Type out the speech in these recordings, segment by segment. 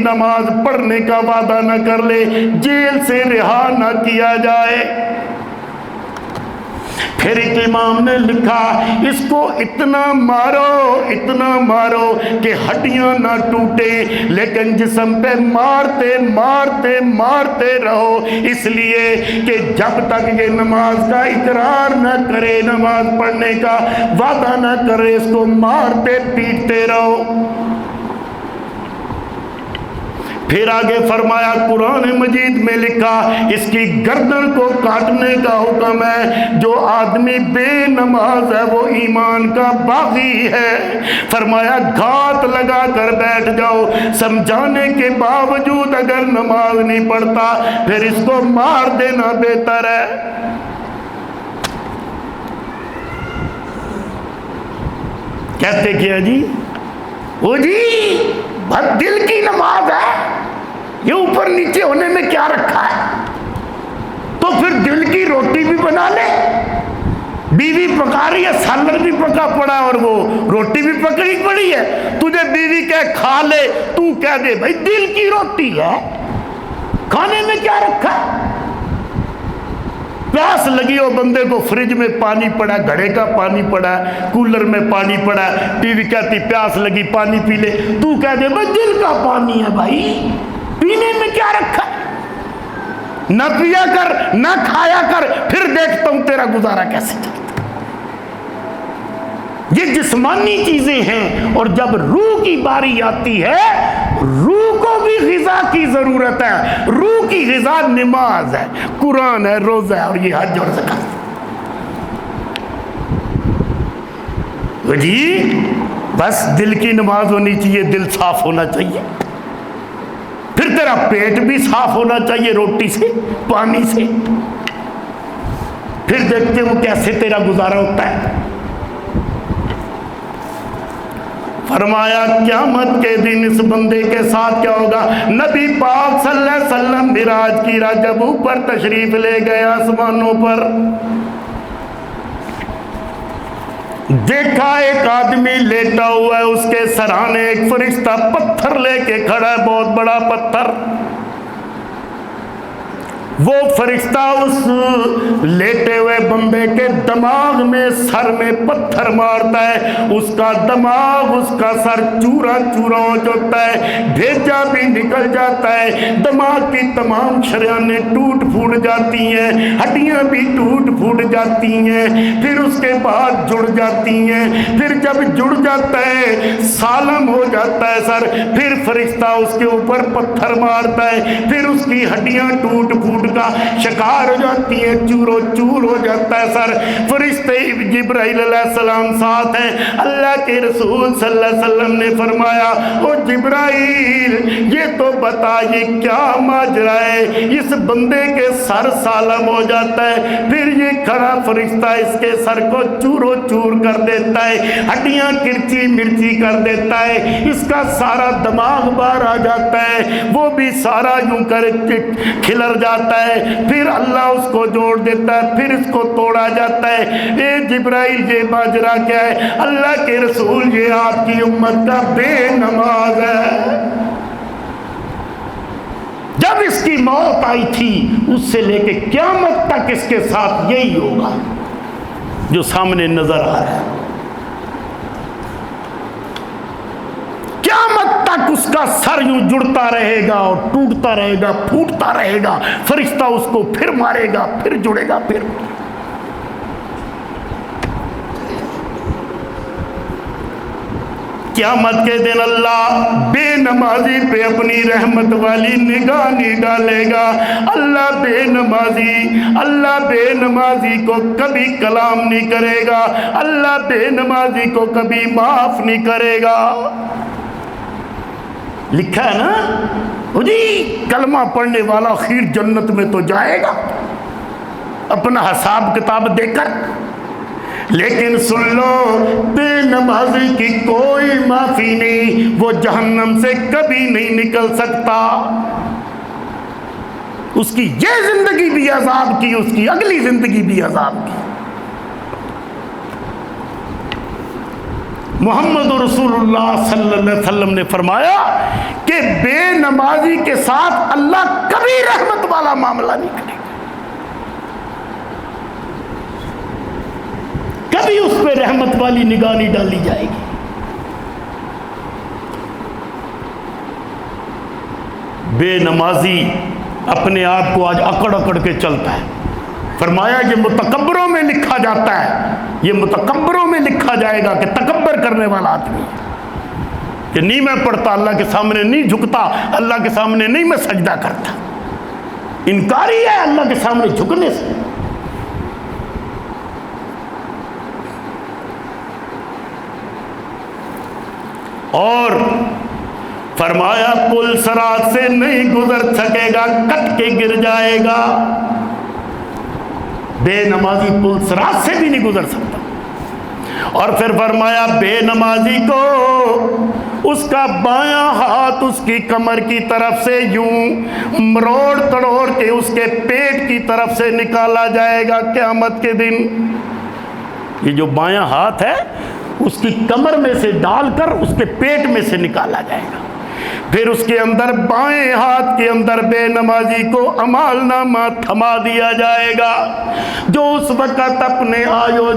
نماز پڑھنے کا وعدہ نہ کر لے، جیل سے رہا نہ کیا جائے۔ پھر ایک امام نے لکھا اس کو اتنا مارو کہ ہڈیاں نہ ٹوٹے، لیکن جسم پہ مارتے رہو، اس لیے کہ جب تک یہ نماز کا اقرار نہ کرے، نماز پڑھنے کا وعدہ نہ کرے، اس کو مارتے پیٹتے رہو۔ پھر آگے فرمایا قرآن مجید میں لکھا اس کی گردن کو کاٹنے کا حکم ہے، جو آدمی بے نماز ہے وہ ایمان کا باغی ہے۔ فرمایا گھات لگا کر بیٹھ جاؤ، سمجھانے کے باوجود اگر نماز نہیں پڑھتا پھر اس کو مار دینا بہتر ہے۔ کہتے کیا جی؟ وہ جی بس دل کی نماز ہے، یہ اوپر نیچے ہونے میں کیا رکھا ہے؟ تو پھر دل کی روٹی بھی بنا لے، بیوی پکا رہی ہے، سالن بھی پکا پڑا اور وہ روٹی بھی پکڑی پڑی ہے، تجھے بیوی کہے کھا لے، تو کہہ دے بھائی دل کی روٹی ہے، کھانے میں کیا رکھا ہے؟ پیاس لگی ہو بندے کو، فریج میں پانی پڑا، گھڑے کا پانی پڑا، کولر میں پانی پڑا، بیوی کہتی پیاس لگی پانی پی لے، تو کہہ دے بھائی دل کا پانی ہے، بھائی پینے میں کیا رکھا؟ نہ پیا کر نہ کھایا کر، پھر دیکھتا ہوں تیرا گزارا کیسے چلتا۔ یہ جسمانی چیزیں ہیں، اور جب روح کی باری آتی ہے، روح کو بھی غذا کی ضرورت ہے۔ روح کی غذا نماز ہے، قرآن ہے، روزہ ہے، اور یہ حج اور زکات۔ جی بس دل کی نماز ہونی چاہیے، دل صاف ہونا چاہیے، پھر تیرا پیٹ بھی صاف ہونا چاہیے روٹی سے، پانی سے، پھر دیکھتے ہو کیسے تیرا گزارا ہوتا ہے۔ فرمایا قیامت کے دن اس بندے کے ساتھ کیا ہوگا؟ نبی پاک صلی اللہ علیہ وسلم معراج کی رات جب اوپر تشریف لے گئے آسمانوں پر، دیکھا ایک آدمی لیٹا ہوا ہے، اس کے سرانے ایک فرشتہ پتھر لے کے کھڑا ہے، بہت بڑا پتھر۔ وہ فرشتہ اس لیٹے ہوئے بندے کے دماغ میں، سر میں پتھر مارتا ہے، اس کا دماغ، اس کا سر چورا چورا ہو جاتا ہے، بھیجا بھی نکل جاتا ہے، دماغ کی تمام شریانیں ٹوٹ پھوٹ جاتی ہیں، ہڈیاں بھی ٹوٹ پھوٹ جاتی ہیں، پھر اس کے بعد جڑ جاتی ہیں، پھر جب جڑ جاتا ہے سالم ہو جاتا ہے سر، پھر فرشتہ اس کے اوپر پتھر مارتا ہے، پھر اس کی ہڈیاں ٹوٹ پھوٹ کا شکار ہو جاتی ہے، چورو چور ہو جاتا ہے سر۔ فرشتے جبرائیل علیہ السلام ساتھ ہیں، اللہ کے رسول صلی اللہ علیہ وسلم نے فرمایا او جبرائیل یہ تو بتا یہ کیا ماجرا ہے؟ اس بندے کے سر سالم ہو جاتا ہے، پھر یہ کھڑا فرشتہ اس کے سر کو چورو چور کر دیتا ہے، ہڈیاں کرچی مرچی کر دیتا ہے، اس کا سارا دماغ باہر آ جاتا ہے، وہ بھی سارا یوں کر کھلر جاتا ہے، پھر اللہ اس کو جوڑ دیتا ہے، پھر اس کو توڑا جاتا ہے۔ اے جبرائیل یہ ماجرا کیا ہے؟ اللہ کے رسول یہ آپ کی امت کا بے نماز ہے، جب اس کی موت آئی تھی اس سے لے کے قیامت تک اس کے ساتھ یہی ہوگا جو سامنے نظر آ رہا ہے۔ قیامت تک اس کا سر یوں جڑتا رہے گا اور ٹوٹتا رہے گا، پھوٹتا رہے گا، فرشتہ اس کو پھر مارے گا، پھر جڑے گا، پھر قیامت کے دن اللہ بے نمازی پہ اپنی رحمت والی نگاہ نہیں ڈالے گا۔ اللہ بے نمازی کو کبھی کلام نہیں کرے گا، اللہ بے نمازی کو کبھی معاف نہیں کرے گا۔ لکھا ہے نا جی کلمہ پڑھنے والا خیر جنت میں تو جائے گا اپنا حساب کتاب دے کر، لیکن سن لو بے نمازی کی کوئی معافی نہیں، وہ جہنم سے کبھی نہیں نکل سکتا۔ اس کی یہ زندگی بھی عذاب کی، اس کی اگلی زندگی بھی عذاب کی۔ محمد رسول اللہ صلی اللہ علیہ وسلم نے فرمایا کہ بے نمازی کے ساتھ اللہ کبھی رحمت والا معاملہ نہیں کرے گا، کبھی اس پہ رحمت والی نگاہ نہیں ڈالی جائے گی۔ بے نمازی اپنے آپ کو آج اکڑ اکڑ کے چلتا ہے، فرمایا یہ متکبروں میں لکھا جاتا ہے، یہ متکبروں میں لکھا جائے گا کہ تکبر کرنے والا آدمی کہ نہیں میں پڑھتا، اللہ کے سامنے نہیں جھکتا، اللہ کے سامنے نہیں میں سجدہ کرتا، انکاری ہے اللہ کے سامنے جھکنے سے۔ اور فرمایا پل صراط سے نہیں گزر سکے گا، کٹ کے گر جائے گا۔ بے نمازی پل صراط سے بھی نہیں گزر سکتا۔ اور پھر فرمایا بے نمازی کو اس کا بایاں ہاتھ اس کی کمر کی طرف سے یوں مروڑ تڑوڑ کے اس کے پیٹ کی طرف سے نکالا جائے گا قیامت کے دن۔ یہ جو بایاں ہاتھ ہے اس کی کمر میں سے ڈال کر اس کے پیٹ میں سے نکالا جائے گا، پھر اس کے اندر بائیں ہاتھ کے اندر بے نمازی کو اعمال نامہ تھما دیا جائے گا، جو اس وقت اپنے آیو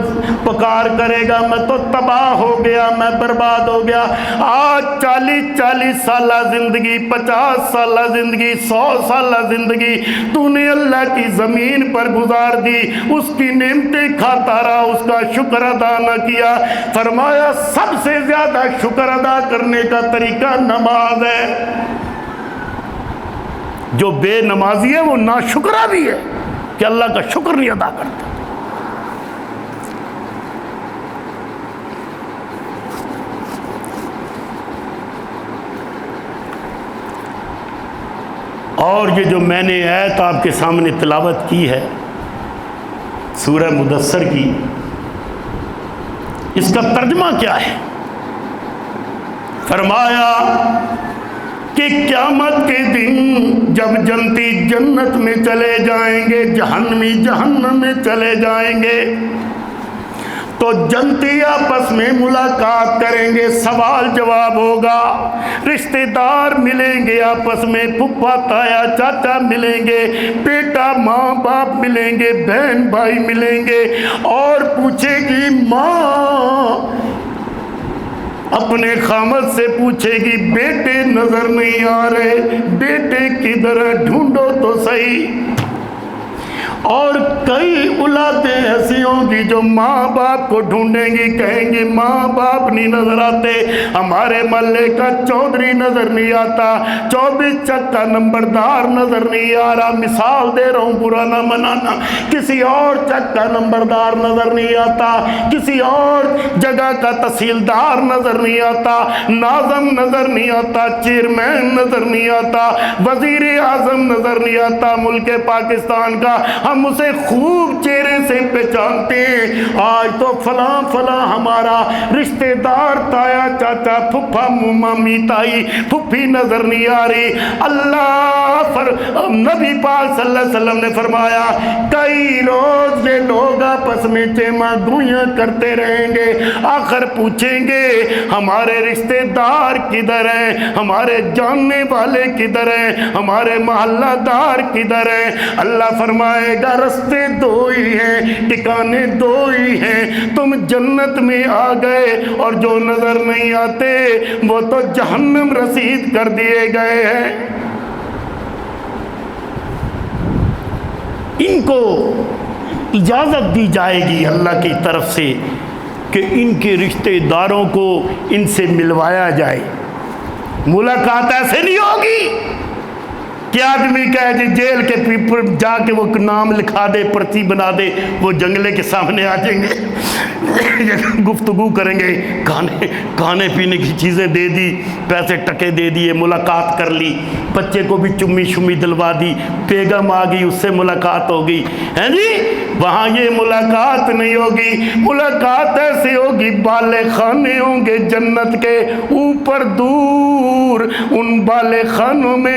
پکار کرے گا میں تو تباہ ہو گیا، میں برباد ہو گیا۔ آج 40 سالہ زندگی، 50 سالہ زندگی، 100 سالہ زندگی تو نے اللہ کی زمین پر گزار دی، اس کی نعمتیں کھاتا رہا، اس کا شکر ادا نہ کیا۔ فرمایا سب سے زیادہ شکر ادا کرنے کا طریقہ نماز ہے۔ جو بے نمازی ہے وہ ناشکرا بھی ہے کہ اللہ کا شکر نہیں ادا کرتا۔ اور یہ جو میں نے آیت آپ کے سامنے تلاوت کی ہے سورہ مدثر کی، اس کا ترجمہ کیا ہے؟ فرمایا کہ قیامت کے دن جب جنتی جنت میں چلے جائیں گے، جہنمی جہنم میں چلے جائیں گے، تو جنتی آپس میں ملاقات کریں گے، سوال جواب ہوگا، رشتہ دار ملیں گے آپس میں، پھپھا تایا چاچا ملیں گے، بیٹا ماں باپ ملیں گے، بہن بھائی ملیں گے، اور پوچھے گی ماں اپنے خامد سے پوچھے گی بیٹے نظر نہیں آ رہے، بیٹے کدھر ڈھونڈو تو صحیح۔ اور کئی اولادیں ایسی ہوں گی جو ماں باپ کو ڈھونڈیں گی، کہیں گی ماں باپ نہیں نظر آتے، ہمارے محلے کا چودھری نظر نہیں آتا، 24 چک کا نمبردار نظر نہیں آ رہا، مثال دے رہا ہوں برا نہ منانا، کسی اور چک کا نمبردار نظر نہیں آتا، کسی اور جگہ کا تحصیلدار نظر نہیں آتا، ناظم نظر نہیں آتا، چیئرمین نظر نہیں آتا، وزیر اعظم نظر نہیں آتا ملک پاکستان کا، ہم اسے خوب چہرے سے پہچانتے ہیں، آج تو فلاں فلاں ہمارا رشتہ دار تایا چاچا پھپھا مامی تائی پھپھی نظر نہیں آ رہی۔ نبی پاک صلی اللہ علیہ وسلم نے فرمایا کئی روز یہ لوگ آپس میں چیما گوئیاں کرتے رہیں گے، آخر پوچھیں گے ہمارے رشتہ دار کدھر ہیں، ہمارے جاننے والے کدھر ہیں، ہمارے محلہ دار کدھر ہیں؟ اللہ فرمائے گا رستے دو ہی ہیں، ٹھکانے دو ہی ہیں، تم جنت میں آ گئے اور جو نظر نہیں آتے وہ تو جہنم رسید کر دیے گئے ہیں۔ ان کو اجازت دی جائے گی اللہ کی طرف سے کہ ان کے رشتہ داروں کو ان سے ملوایا جائے۔ ملاقات ایسے نہیں ہوگی کہ آدمی کہے جی جیل کے پیپر جا کے وہ نام لکھا دے، پرچی بنا دے، وہ جنگلے کے سامنے آ جائیں گے، گفتگو کریں گے، کھانے پینے کی چیزیں دے دی، پیسے ٹکے دے دیے، ملاقات کر لی، بچے کو بھی چمی شمی دلوا دی، بیگم آ گئی اس سے ملاقات ہو گئی، ہیں جی؟ وہاں یہ ملاقات نہیں ہوگی، ملاقات ایسے ہوگی بالے خانے ہوں گے جنت کے، اوپر دور ان بالے خانوں میں